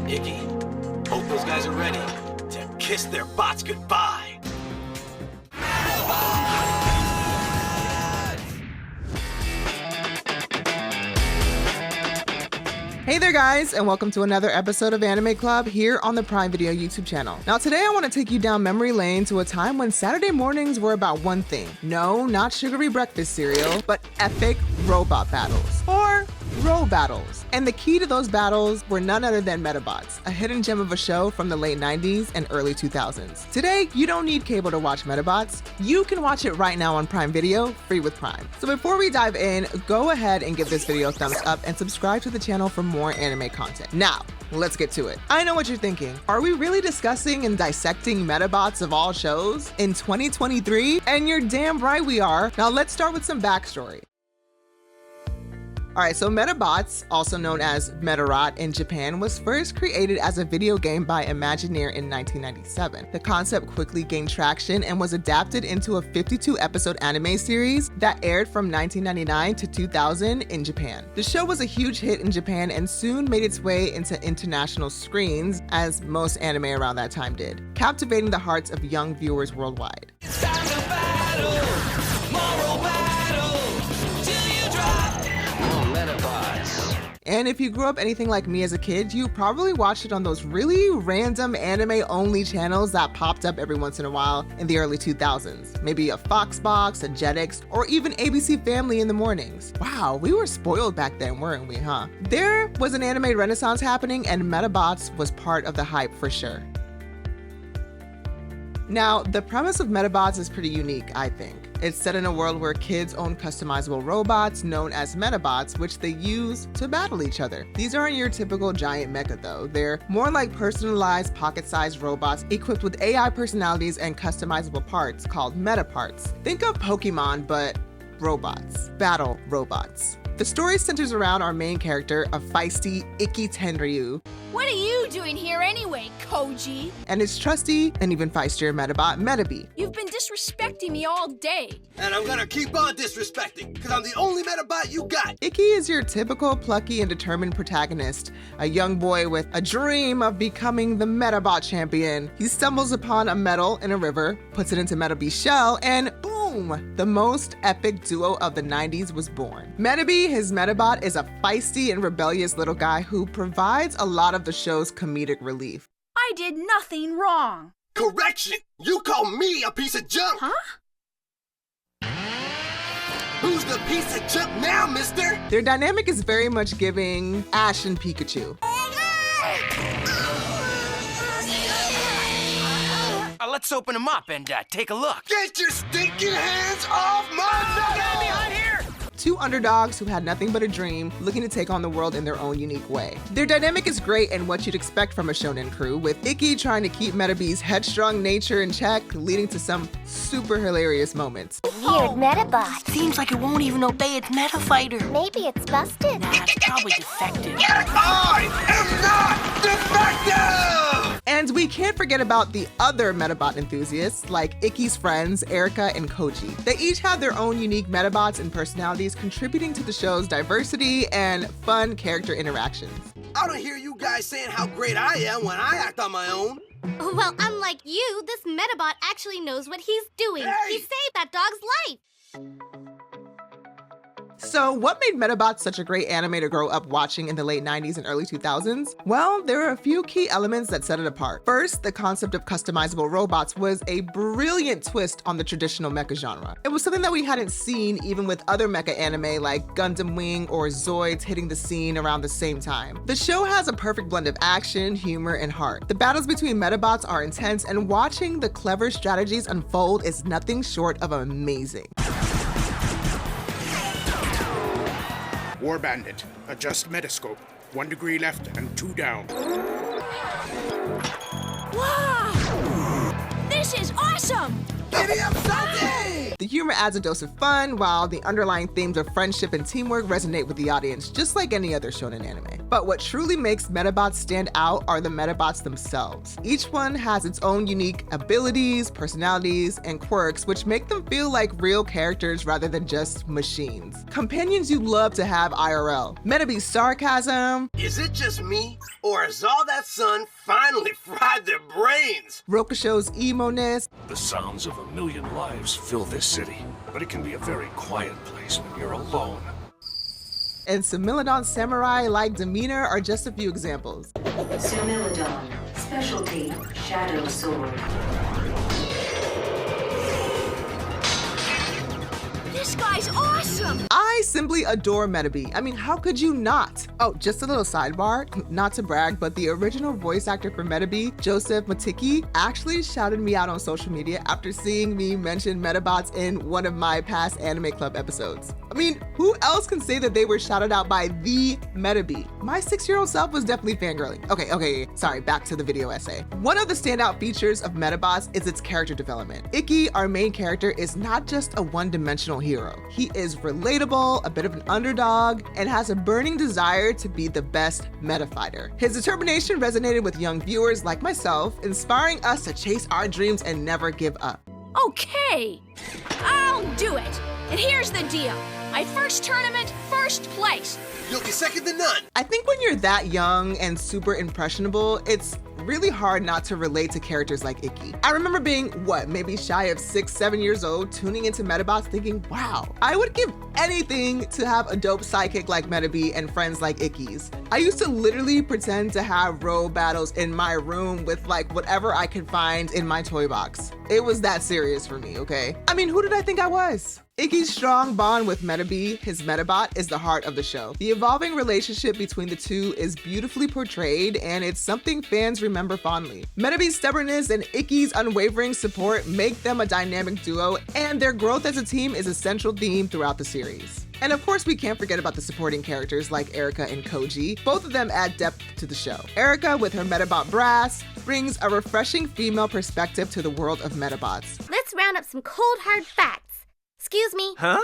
Icky, hope those guys are ready to kiss their bots goodbye. Hey there guys, and welcome to another episode of Anime Club here on the Prime Video YouTube channel. Now today I want to take you down memory lane to a time when Saturday mornings were about one thing. No, not sugary breakfast cereal, but epic robot battles, or Robattles. And the key to those battles were none other than Medabots, a hidden gem of a show from the late 90s and early 2000s. Today, you don't need cable to watch Medabots. You can watch it right now on Prime Video, free with Prime. So before we dive in, go ahead and give this video a thumbs up and subscribe to the channel for more anime content. Now, let's get to it. I know what you're thinking. Are we really discussing and dissecting Medabots of all shows in 2023? And you're damn right we are. Now let's start with some backstory. Alright, so Medabots, also known as Medarot in Japan, was first created as a video game by Imagineer in 1997. The concept quickly gained traction and was adapted into a 52-episode anime series that aired from 1999 to 2000 in Japan. The show was a huge hit in Japan and soon made its way into international screens, as most anime around that time did, captivating the hearts of young viewers worldwide. It's time to battle, moral battle, till you drop. Medabots. And if you grew up anything like me as a kid, you probably watched it on those really random anime-only channels that popped up every once in a while in the early 2000s. Maybe a Foxbox, a Jetix, or even ABC Family in the mornings. Wow, we were spoiled back then, weren't we, huh? There was an anime renaissance happening, and Medabots was part of the hype for sure. Now, the premise of Medabots is pretty unique, I think. It's set in a world where kids own customizable robots known as Medabots, which they use to battle each other. These aren't your typical giant mecha though. They're more like personalized pocket-sized robots equipped with AI personalities and customizable parts called Medaparts. Think of Pokemon, but robots. Battle robots. The story centers around our main character, a feisty, icky Tenryu. What are you doing here anyway, Koji? And his trusty and even feistier Medabot, Medabi. You've been disrespecting me all day. And I'm gonna keep on disrespecting, because I'm the only Medabot you got. Icky is your typical plucky and determined protagonist, a young boy with a dream of becoming the Medabot champion. He stumbles upon a medal in a river, puts it into Medabi's shell, and boom! The most epic duo of the 90s was born. Medabi, his Medabot, is a feisty and rebellious little guy who provides a lot of the show's comedic relief. I did nothing wrong. Correction! You call me a piece of junk! Huh? Who's the piece of junk now, mister? Their dynamic is very much giving Ash and Pikachu. Let's open them up and take a look. Get your stinking hands off my Get behind here! Two underdogs who had nothing but a dream, looking to take on the world in their own unique way. Their dynamic is great and what you'd expect from a shonen crew, with Icky trying to keep Medabi's headstrong nature in check, leading to some super hilarious moments. Weird Medabot. Seems like it won't even obey its meta fighter. Maybe it's busted. Nah, it's probably defective. I am not defective! And we can't forget about the other Medabot enthusiasts, like Icky's friends, Erica and Koji. They each have their own unique Medabots and personalities, contributing to the show's diversity and fun character interactions. I don't hear you guys saying how great I am when I act on my own. Well, unlike you, this Medabot actually knows what he's doing. Hey! He saved that dog's life. So what made Medabots such a great anime to grow up watching in the late 90s and early 2000s? Well, there are a few key elements that set it apart. First, the concept of customizable robots was a brilliant twist on the traditional mecha genre. It was something that we hadn't seen even with other mecha anime like Gundam Wing or Zoids hitting the scene around the same time. The show has a perfect blend of action, humor, and heart. The battles between Medabots are intense, and watching the clever strategies unfold is nothing short of amazing. War Bandit. Adjust Metascope. 1 degree left and 2 down. Wow! This is awesome! Giddy up, Sunday! The humor adds a dose of fun, while the underlying themes of friendship and teamwork resonate with the audience, just like any other shonen anime. But what truly makes Medabots stand out are the Medabots themselves. Each one has its own unique abilities, personalities, and quirks, which make them feel like real characters rather than just machines. Companions you love to have IRL. Medabee's sarcasm, Is it just me, or has all that sun finally fried their brains? Rokusho's emo-ness, The sounds of a million lives fill this city, but it can be a very quiet place when you're alone. and Similodon's samurai-like demeanor are just a few examples. Similodon, specialty, Shadow Sword. This guy's awesome! I simply adore Medabee. I mean, how could you not? Oh, just a little sidebar, not to brag, but the original voice actor for Medabee, Joseph Matiki, actually shouted me out on social media after seeing me mention Medabots in one of my past Anime Club episodes. I mean, who else can say that they were shouted out by the Medabee? My 6-year-old self was definitely fangirling. Okay, sorry, back to the video essay. One of the standout features of Medabots is its character development. Ikki, our main character, is not just a one-dimensional hero. He is relatable, a bit of an underdog, and has a burning desire to be the best meta fighter. His determination resonated with young viewers like myself, inspiring us to chase our dreams and never give up. Okay, I'll do it. And here's the deal. My first tournament, first place. You'll be second to none. I think when you're that young and super impressionable, it's really hard not to relate to characters like Ikki. I remember being, maybe shy of 6-7 years old, tuning into Medabots thinking, wow, I would give anything to have a dope sidekick like Medabee and friends like Ikki's. I used to literally pretend to have Robattles in my room with like whatever I could find in my toy box. It was that serious for me, okay? I mean, who did I think I was? Ikki's strong bond with Medabee, his Medabot, is the heart of the show. The evolving relationship between the two is beautifully portrayed, and it's something fans remember fondly. Medabee's stubbornness and Ikki's unwavering support make them a dynamic duo, and their growth as a team is a central theme throughout the series. And of course, we can't forget about the supporting characters like Erika and Koji. Both of them add depth to the show. Erika, with her Medabot brass, brings a refreshing female perspective to the world of Medabots. Let's round up some cold, hard facts. Excuse me. Huh?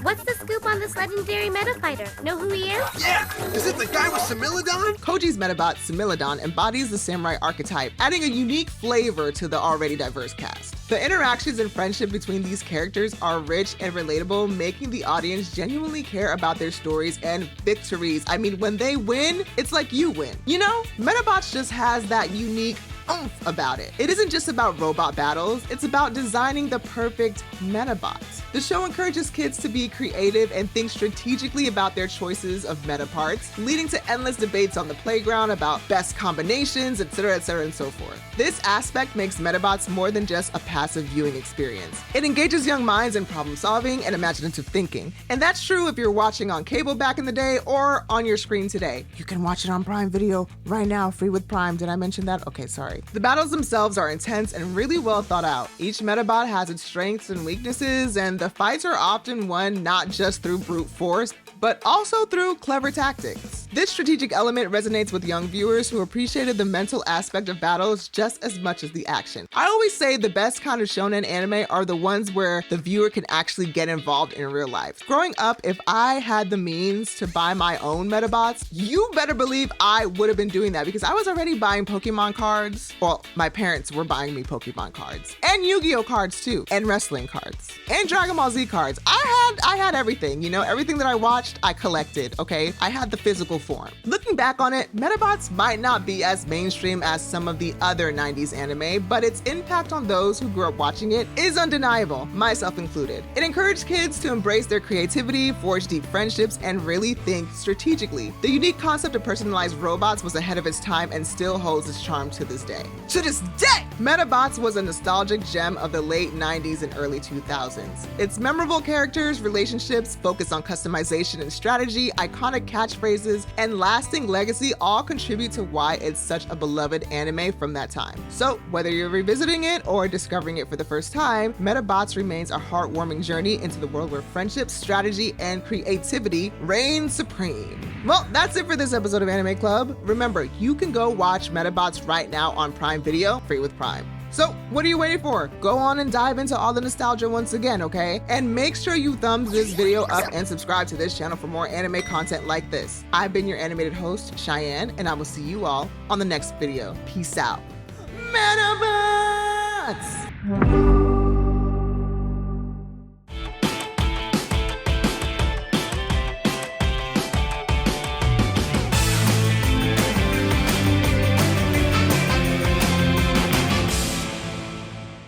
What's the scoop on this legendary meta fighter? Know who he is? Yeah! Is it the guy with Similodon? Koji's Medabot, Similodon, embodies the samurai archetype, adding a unique flavor to the already diverse cast. The interactions and friendship between these characters are rich and relatable, making the audience genuinely care about their stories and victories. I mean, when they win, it's like you win. You know, Medabots just has that unique oomph about it. It isn't just about robot battles, it's about designing the perfect Medabots. The show encourages kids to be creative and think strategically about their choices of meta parts, leading to endless debates on the playground about best combinations, etc., and so forth. This aspect makes Medabots more than just a passive viewing experience. It engages young minds in problem solving and imaginative thinking. And that's true if you're watching on cable back in the day or on your screen today. You can watch it on Prime Video right now, free with Prime. Did I mention that? Okay, sorry. The battles themselves are intense and really well thought out. Each Medabot has its strengths and weaknesses, and the fights are often won not just through brute force, but also through clever tactics. This strategic element resonates with young viewers who appreciated the mental aspect of battles just as much as the action. I always say the best kind of shonen anime are the ones where the viewer can actually get involved in real life. Growing up, if I had the means to buy my own Medabots, you better believe I would have been doing that because I was already buying Pokemon cards. Well, my parents were buying me Pokemon cards and Yu-Gi-Oh cards too, and wrestling cards and Dragon Ball Z cards. I had everything, you know, everything that I watched, I collected, okay? I had the physical form. Looking back on it, Medabots might not be as mainstream as some of the other 90s anime, but its impact on those who grew up watching it is undeniable, myself included. It encouraged kids to embrace their creativity, forge deep friendships, and really think strategically. The unique concept of personalized robots was ahead of its time and still holds its charm to this day. To this day! Medabots was a nostalgic gem of the late 90s and early 2000s. Its memorable characters, relationships, focus on customization and strategy, iconic catchphrases, and lasting legacy all contribute to why it's such a beloved anime from that time. So whether you're revisiting it or discovering it for the first time, Medabots remains a heartwarming journey into the world where friendship, strategy, and creativity reign supreme. Well, that's it for this episode of Anime Club. Remember, you can go watch Medabots right now on Prime Video, free with Prime. So what are you waiting for? Go on and dive into all the nostalgia once again, okay? And make sure you thumbs this video up and subscribe to this channel for more anime content like this. I've been your animated host, Cheyenne, and I will see you all on the next video. Peace out. Medabots!